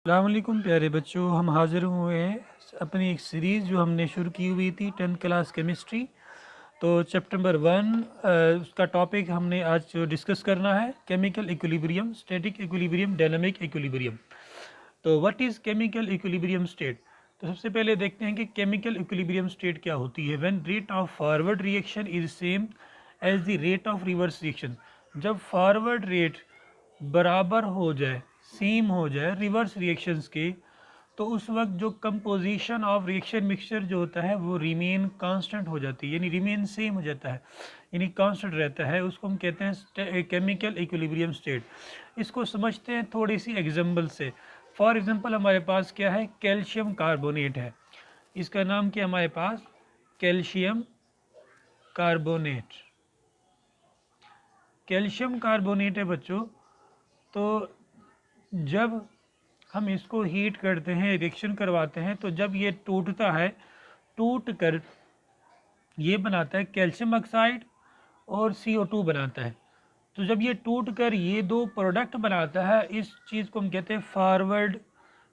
अस्सलामुअलैकुम प्यारे बच्चों, हम हाज़िर हुए हैं अपनी एक सीरीज़ जो हमने शुरू की हुई थी 10th क्लास केमिस्ट्री। तो चैप्टर नंबर 1 उसका टॉपिक हमने आज जो डिस्कस करना है chemical equilibrium, static equilibrium, dynamic equilibrium. तो what is chemical equilibrium state. तो सबसे पहले देखते हैं कि केमिकल इक्विलिब्रियम स्टेट क्या होती है। When rate of forward reaction is same as the rate of reverse reaction. जब फॉरवर्ड रेट बराबर हो जाए, सेम हो जाए रिवर्स रिएक्शंस के, तो उस वक्त जो कंपोजिशन ऑफ रिएक्शन मिक्सचर जो होता है वो रिमेन कांस्टेंट हो जाती है, यानी रिमेन सेम हो जाता है, यानी कांस्टेंट रहता है। उसको हम कहते हैं केमिकल इक्विलिब्रियम स्टेट। इसको समझते हैं थोड़ी सी एग्जांपल से। फॉर एग्जांपल हमारे पास क्या है, कैल्शियम कार्बोनेट है। इसका नाम क्या हमारे पास, कैल्शियम कार्बोनेट। कैल्शियम कार्बोनेट है बच्चों। तो जब हम इसको हीट करते हैं, रिएक्शन करवाते हैं, तो जब ये टूटता है, टूट कर ये बनाता है कैल्शियम ऑक्साइड और CO2 बनाता है। तो जब ये टूट कर ये दो प्रोडक्ट बनाता है, इस चीज़ को हम कहते हैं फॉरवर्ड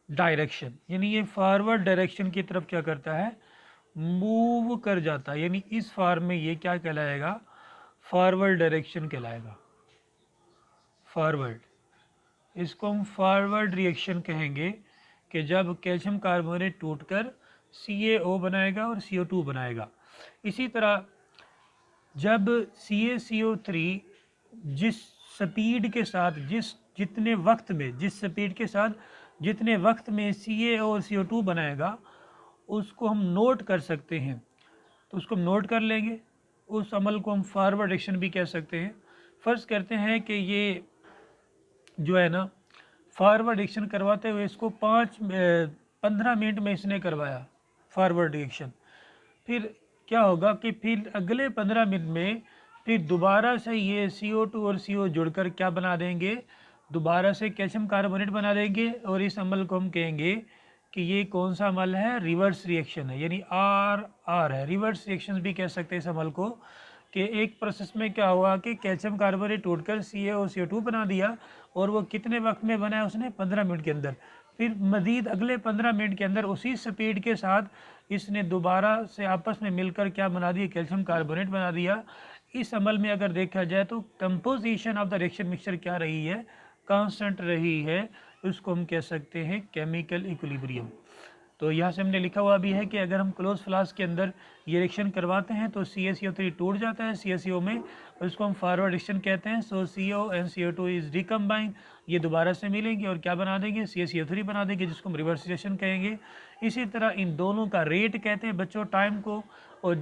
डायरेक्शन, यानी ये फॉरवर्ड डायरेक्शन की तरफ क्या करता है, मूव कर जाता है। यानी इस फॉर्म में ये क्या कहलाएगा, फॉरवर्ड डायरेक्शन कहलाएगा, फॉरवर्ड। इसको हम फॉरवर्ड रिएक्शन कहेंगे कि जब कैल्शियम कार्बोनेट टूटकर CaO बनाएगा और CO2 बनाएगा। इसी तरह जब CaCO3 जिस स्पीड के साथ, जितने वक्त में, जिस स्पीड के साथ जितने वक्त में CaO और CO2 बनाएगा, उसको हम नोट कर सकते हैं। तो उसको हम नोट कर लेंगे। उस अमल को हम फॉरवर्ड रिएक्शन भी कह सकते हैं। फ़र्ज़ करते हैं कि ये जो है ना, फॉरवर्ड रिएक्शन करवाते हुए इसको 15 मिनट में इसने करवाया फॉरवर्ड रिएक्शन। फिर क्या होगा कि फिर अगले 15 मिनट में फिर दोबारा से ये CO2 और CO जुड़कर क्या बना देंगे, दोबारा से कैल्शियम कार्बोनेट बना देंगे। और इस अमल को हम कहेंगे कि ये कौन सा अमल है, रिवर्स रिएक्शन है, यानी RR है। रिवर्स रिएक्शन भी कह सकते हैं इस अमल को, कि एक प्रोसेस में क्या हुआ कि कैल्शियम कार्बोनेट टूटकर Ca और CO2 बना दिया, और वो कितने वक्त में बनाया उसने, 15 मिनट के अंदर। फिर मज़ीद अगले 15 मिनट के अंदर उसी स्पीड के साथ इसने दोबारा से आपस में मिलकर क्या बना दिया, कैल्शियम कार्बोनेट बना दिया। इस अमल में अगर देखा जाए तो composition of the reaction mixture क्या रही है, कांस्टेंट रही है। उसको हम कह सकते हैं केमिकल इक्विलिब्रियम। तो यहाँ से हमने लिखा हुआ भी है कि अगर हम क्लोज फ्लास्क के अंदर ये रिएक्शन करवाते हैं तो CaCO3 टूट जाता है CaCO में, और इसको हम फॉरवर्ड रिएक्शन कहते हैं। सो CO and CO2 is recombine, ये दोबारा से मिलेंगे और क्या बना देंगे, CaCO3 बना देंगे, जिसको हम रिवर्स रिएक्शन कहेंगे। इसी तरह इन दोनों का रेट कहते हैं बच्चों टाइम को, और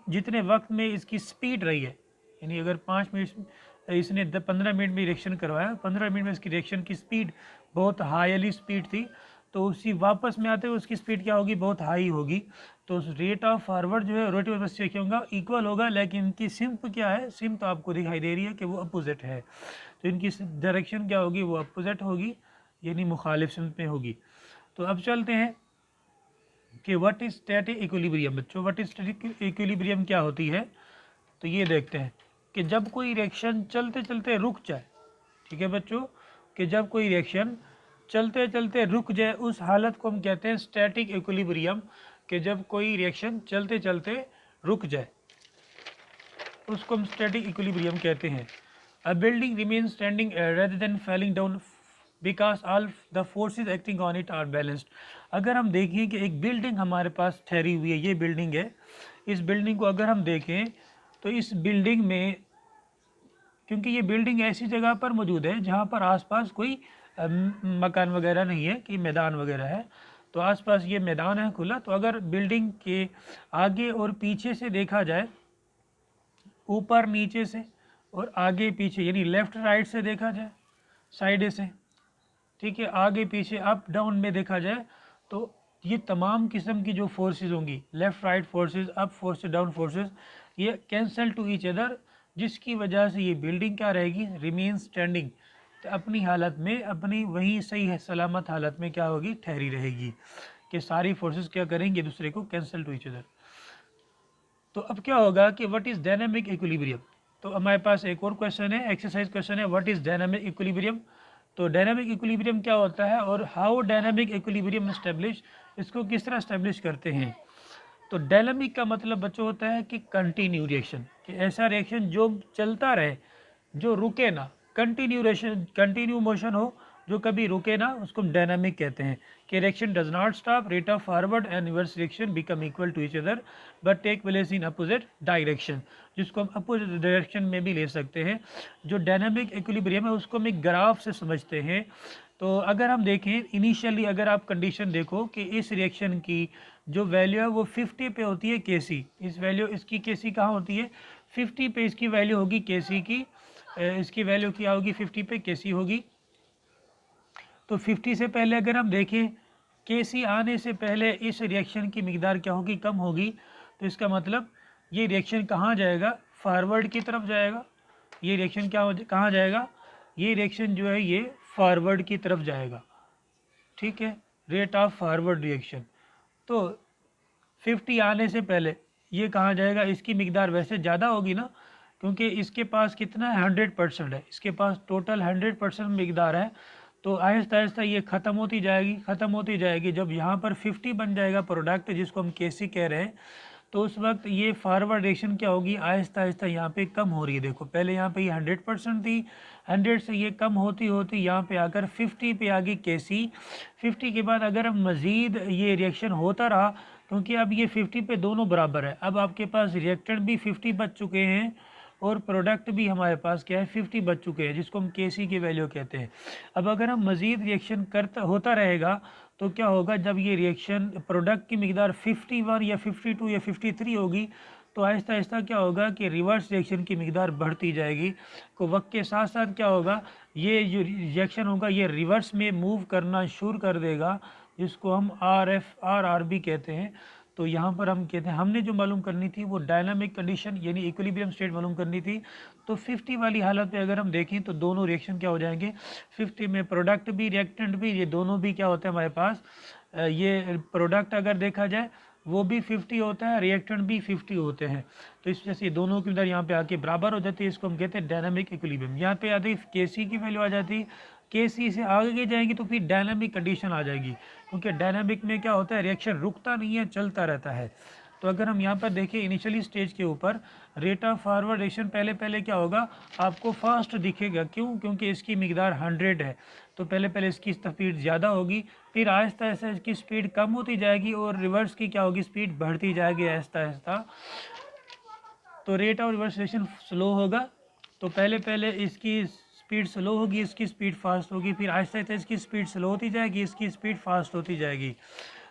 जितने वक्त में इसकी स्पीड रही है, यानी अगर 5 मिनट इसने 15 मिनट में रिएक्शन करवाया, 15 मिनट में इसकी रिएक्शन की स्पीड बहुत हाईली स्पीड थी, तो उसी वापस में आते हुए उसकी स्पीड क्या होगी, बहुत हाई होगी। तो रेट ऑफ फॉरवर्ड जो है रेट ऑफ रिवर्स क्या होगा, इक्वल होगा। लेकिन इनकी सिम्प क्या है, सिम्प तो आपको दिखाई दे रही है कि वो अपोजिट है। तो इनकी डायरेक्शन क्या होगी, वो अपोजिट होगी, यानी मुखालिफ सिम्प में होगी। तो अब चलते हैं कि व्हाट इज स्टैटिक इक्विलिब्रियम। बच्चों व्हाट इज स्टैटिक इक्विलिब्रियम क्या होती है, तो ये देखते हैं कि जब कोई रिएक्शन चलते चलते रुक जाए, ठीक है बच्चों, कि जब कोई रिएक्शन चलते चलते रुक जाए, उस हालत को हम कहते हैं स्टैटिक इक्विलिब्रियम। कि जब कोई रिएक्शन चलते चलते रुक जाए, उसको हम स्टैटिक इक्विलिब्रियम कहते हैं। A building remain standing rather than falling down because all the forces acting on it are balanced. अगर हम देखें कि एक बिल्डिंग हमारे पास ठहरी हुई है, ये बिल्डिंग है, इस बिल्डिंग को अगर हम देखें तो इस बिल्डिंग में, क्योंकि ये बिल्डिंग ऐसी जगह पर मौजूद है जहाँ पर आसपास कोई मकान वगैरह नहीं है, कि मैदान वगैरह है, तो आसपास ये मैदान है खुला। तो अगर बिल्डिंग के आगे और पीछे से देखा जाए, ऊपर नीचे से और आगे पीछे, यानी लेफ़्ट राइट से देखा जाए, साइड से, ठीक है, आगे पीछे अप डाउन में देखा जाए, तो ये तमाम किस्म की जो फोर्सेस होंगी, left right forces, up forces, down forces, ये कैंसल टू ईच अदर, जिसकी वजह से ये बिल्डिंग क्या रहेगी, रिमेन स्टैंडिंग, तो अपनी हालत में, अपनी वहीं सही है सलामत हालत में क्या होगी, ठहरी रहेगी। कि सारी फोर्सेस क्या करेंगे, दूसरे को कैंसल टू ईच अदर। तो अब क्या होगा कि व्हाट इज़ डायनामिक इक्विलिब्रियम। तो हमारे पास एक और क्वेश्चन है, एक्सरसाइज क्वेश्चन है, व्हाट इज़ डायनामिक इक्विलिब्रियम। तो डायनामिक इक्विलिब्रियम क्या होता है और हाउ डायनामिक इक्विलिब्रियम एस्टेब्लिश, इसको किस तरह एस्टेब्लिश करते हैं। तो डायनामिक का मतलब बच्चों होता है कि कंटिन्यू रिएक्शन, कि ऐसा रिएक्शन जो चलता रहे, जो रुके ना, कंटिन्यू मोशन हो जो कभी रुके ना, उसको हम डायनामिक कहते हैं। कि reaction does not stop, rate of forward and reverse reaction become equal to each other but take place in opposite direction, जिसको हम अपोजिट डायरेक्शन में भी ले सकते हैं। जो डायनामिक इक्विलिब्रियम है उसको हम एक ग्राफ से समझते हैं। तो अगर हम देखें इनिशियली, अगर आप कंडीशन देखो कि इस रिएक्शन की जो वैल्यू है वो 50 पे होती है केसी, इस वैल्यू इसकी केसी कहाँ होती है 50 पे, इसकी वैल्यू होगी केसी की, इसकी वैल्यू क्या होगी 50 पे केसी होगी। तो 50 से पहले अगर हम देखें, केसी आने से पहले इस रिएक्शन की मिकदार क्या होगी, कम होगी। तो इसका मतलब ये रिएक्शन कहाँ जाएगा, फॉरवर्ड की तरफ जाएगा। ये रिएक्शन कहाँ जाएगा, ये रिएक्शन जो है ये फॉरवर्ड की तरफ जाएगा, ठीक है, रेट ऑफ फॉरवर्ड रिएक्शन। तो 50 आने से पहले ये कहाँ जाएगा, इसकी मिकदार वैसे ज़्यादा होगी ना, क्योंकि इसके पास कितना है 100% है, इसके पास टोटल 100% मिकदार है। तो आहिस्ता आहिस्ता ये ख़त्म होती जाएगी। जब यहाँ पर 50 बन जाएगा प्रोडक्ट, जिसको हम केसी कह रहे हैं, तो उस वक्त ये फॉरवर्ड रिएक्शन क्या होगी, आहिस्ता आहिस्ता यहाँ पे कम हो रही है। देखो पहले यहाँ पे ये 100% थी, 100 से ये कम होती होती यहाँ पे आकर 50 पे आ गई केसी। 50 के बाद अगर हम मज़ीद ये रिएक्शन होता रहा, क्योंकि अब ये 50 पे दोनों बराबर है, अब आपके पास रिएक्टेंट भी 50 बच चुके हैं और प्रोडक्ट भी हमारे पास क्या है 50 बच चुके हैं, जिसको हम केसी की वैल्यू कहते हैं। अब अगर हम मज़ीद रिएक्शन होता रहेगा तो क्या होगा, जब ये रिएक्शन प्रोडक्ट की मिकदार 51 या 52 या 53 होगी, तो आहिस्ता आहिस्ता क्या होगा कि रिवर्स रिएक्शन की मिकदार बढ़ती जाएगी। तो वक्त के साथ साथ क्या होगा, ये जो रिएक्शन होगा ये रिवर्स में मूव करना शुरू कर देगा, जिसको हम आर बी कहते हैं। तो यहाँ पर हम कहते हैं, हमने जो मालूम करनी थी वो डायनामिक कंडीशन यानी इक्विलिब्रियम स्टेट मालूम करनी थी। तो 50 वाली हालत पे अगर हम देखें तो दोनों रिएक्शन क्या हो जाएंगे, 50 में प्रोडक्ट भी रिएक्टेंट भी, ये दोनों भी क्या होते हैं हमारे पास, ये प्रोडक्ट अगर देखा जाए वो भी 50 होता है, रिएक्टेंट भी 50 होते हैं। तो इस वजह से दोनों की अंदर यहाँ पे आके बराबर हो जाती है, इसको हम कहते हैं डायनामिक इक्विलिब्रियम। यहाँ पे आती केसी की वैल्यू आ जाती है, केसी से आगे जाएंगी तो फिर डायनामिक कंडीशन आ जाएगी, क्योंकि डायनामिक में क्या होता है रिएक्शन रुकता नहीं है, चलता रहता है। तो अगर हम यहाँ पर देखें इनिशियली स्टेज के ऊपर रेट ऑफ फॉरवर्ड रिएक्शन पहले क्या होगा, आपको फास्ट दिखेगा, क्यों, क्योंकि इसकी मिकदार 100 है। तो पहले इसकी स्पीड ज़्यादा होगी, फिर आहिस्ता आहिस्ता इसकी स्पीड कम होती जाएगी और रिवर्स की क्या होगी, स्पीड बढ़ती जाएगी आहिस्ता आहिस्ता। तो rate of reverse reaction slow होगा, तो पहले इसकी स्पीड स्लो होगी, इसकी स्पीड फास्ट होगी, फिर आहिस्ता आहिस्ता इसकी स्पीड स्लो होती जाएगी, इसकी स्पीड फास्ट होती जाएगी।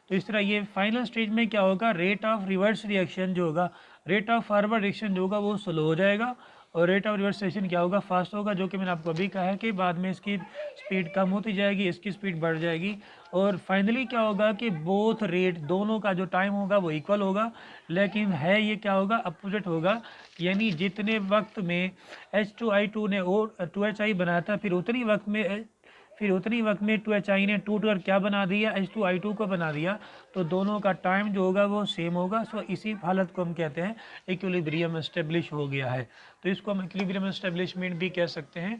तो इस तरह ये फाइनल स्टेज में क्या होगा, रेट ऑफ रिवर्स रिएक्शन जो होगा, रेट ऑफ फॉरवर्ड रिएक्शन जो होगा वो स्लो हो जाएगा और रेट ऑफ रिवर्स रिएक्शन क्या होगा, फास्ट होगा। जो कि मैंने आपको अभी कहा है कि बाद में इसकी स्पीड कम होती जाएगी, इसकी स्पीड बढ़ जाएगी और फाइनली क्या होगा कि बोथ रेट दोनों का जो टाइम होगा वो इक्वल होगा, लेकिन है ये क्या होगा, अपोजिट होगा। यानी जितने वक्त में H2I2 ने और 2HI बनाया था, फिर उतनी वक्त में 2HI ने टूट कर क्या बना दिया, H2I2 को बना दिया। तो दोनों का टाइम जो होगा वो सेम होगा। सो इसी हालत को हम कहते हैं इक्विलिब्रियम एस्टेब्लिश हो गया है। तो इसको हम इक्विलिब्रियम एस्टेब्लिशमेंट भी कह सकते हैं।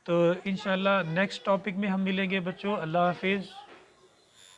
तो इंशाल्लाह नेक्स्ट टॉपिक में हम मिलेंगे बच्चों। अल्लाह हाफिज़।